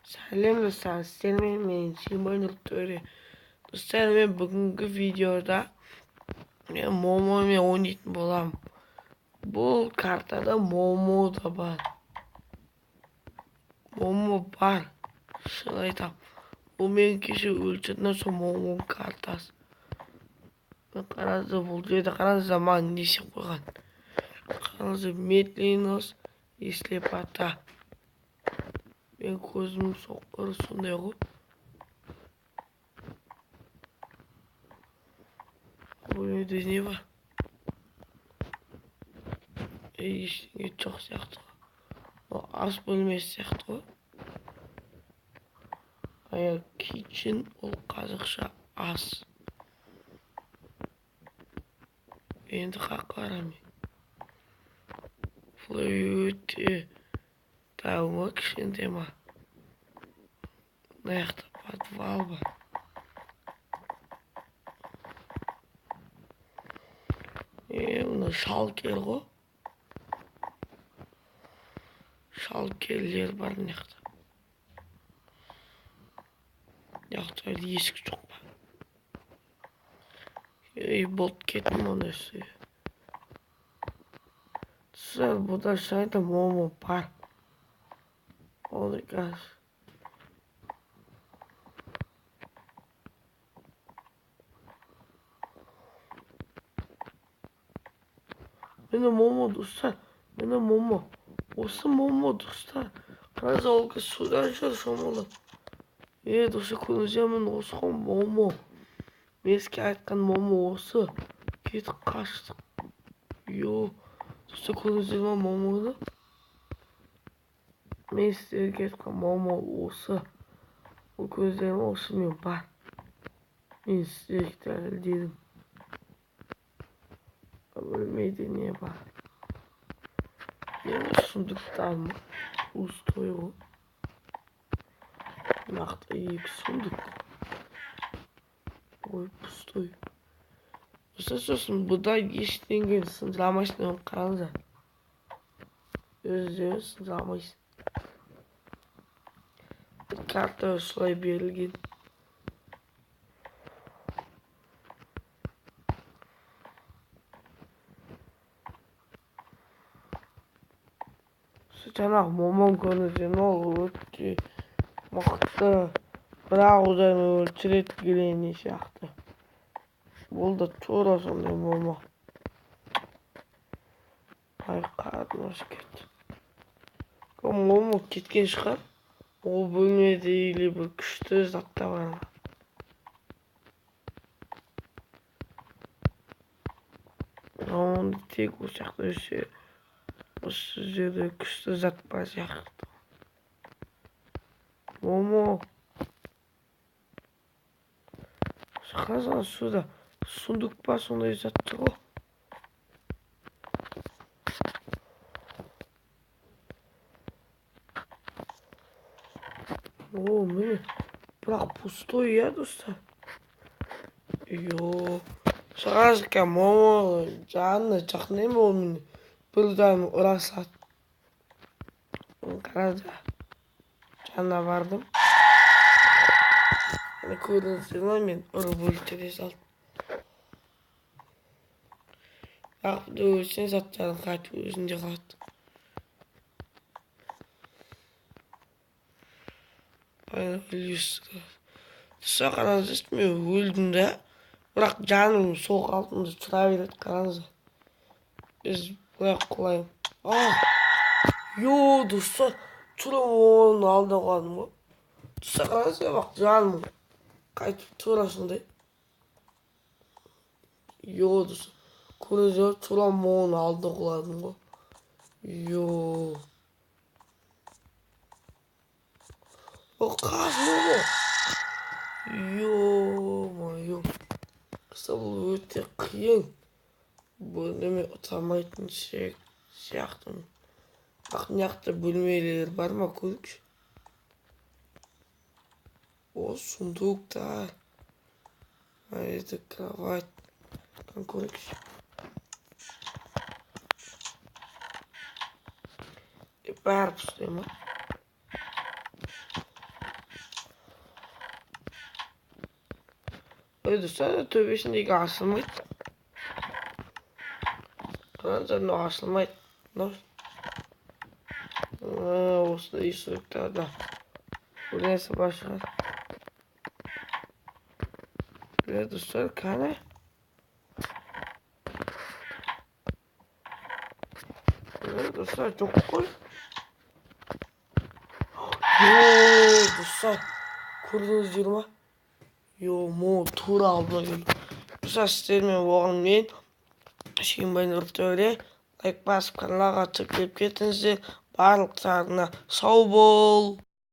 Сәлем достар, сіздермен мен Симонов Төре. Достар, мен бүгінгі видеода мен Момомен ойнайтын боламын. Бұл картада Момо да бар. Момо бар. Шын айтам. Бұл мен кеше өлтірдім сол Момоның картасы. Мен қараңыздар, бұл жерде қараңыздар маған не істеп қойған. Қараңыздар, медленос слепота. Мен көзім соққыр сондай ғой. Бұл үйде не бар? Ештеңе жоқ сияқты ғой. Ас бөлмесі сияқты ғой. Kitchen ол қазақша ас. Енді қаққарамын. Бұл өте тау ма, кішкентай ма? Мына жақта подвал бар. Мына шалкер ғой. Шалкерлер бар мына жақта. Мына жақта есік жоқ па? Болып кеттім оны үстіге. Түсір, бұда шайда Момо бар. Оны қаз. Мені Момо достар. Мені Момо. Осы Момо достар. Қарыз ауылға судан жүр шомылы. Достар, көріңіздер, осы ғой Момо. Мен сізге айтқан Момо осы. Кетіп қаштық. Достар, көріңіздер ма Момоны? Мен сіздерге айтқан Момо осы. Бұл көріңіздер ма, осы мен бар. Мен сіздерге дәлелдедім. Бөлмеде не бар? Енді сундықтар ма? Пустой ғой. Нақты екі сундық. Ой, пустой. Сосын бұда ештеңені сындырамайсың, қараңыздар. Өздері сындырамайсың. Карта осылай берілген. Жаңағы Момон көріңіздер, ол өте мықты. Бірақ одан өлтіреді келені сияқты. Бұл да тура сондай Момо. Қарным ашып кетті. Момо кеткен шығар. Ол бөлмеде или бір күшті затта бар. Оны тек осы жақта осы жерде күшті зат бар сияқты. Момо. Қазір суда сундық па сондай затты ғой. Міне. Бірақ пустой, достар. Шығарыз ка Момо жанына жақынайым ол мені. Бірден ұрасады. Қарады. Жанына бардым. Көріңіздер ма, мен ұрып өлтіре салдым. Бірақ өлсең заттарын қайтып өзінде қалады. Тұса қараңыздар, мен өлдім да. Бірақ жаным сол қалпында тұра береді, қараңыздар. Біз бұлай құлайым. Достар, тұра оның алдына қалдым ғой. Тұса қараңыздар, бақ жаным қайтып тұра сондай. Достар, көріңіздер, тұра оның алдына құладым ғой. Қас Момо. Қыста бұл өте қиын. Бұны мен ұтамайтын сияқты. Бақ неқті бөлмелер бар ма, көрікші? Сундықтар. Это кровать. Көрікші. Бәрі пустой ма? достар төбесіндегі ашылмайды. Қараңыздар, мынау ашылмайды. Осындай есіктарда бір нәрсе бар шығар. Достар, қане? Достар, жоқ қой. Достар, көрдіңіздер ма? Тура алдыма келді. Достар, сіздермен болған мен Шүйінбай Нұртөре. Лайк басып каналға тіркеліп кетіңіздер. Барлықтарына сау бол.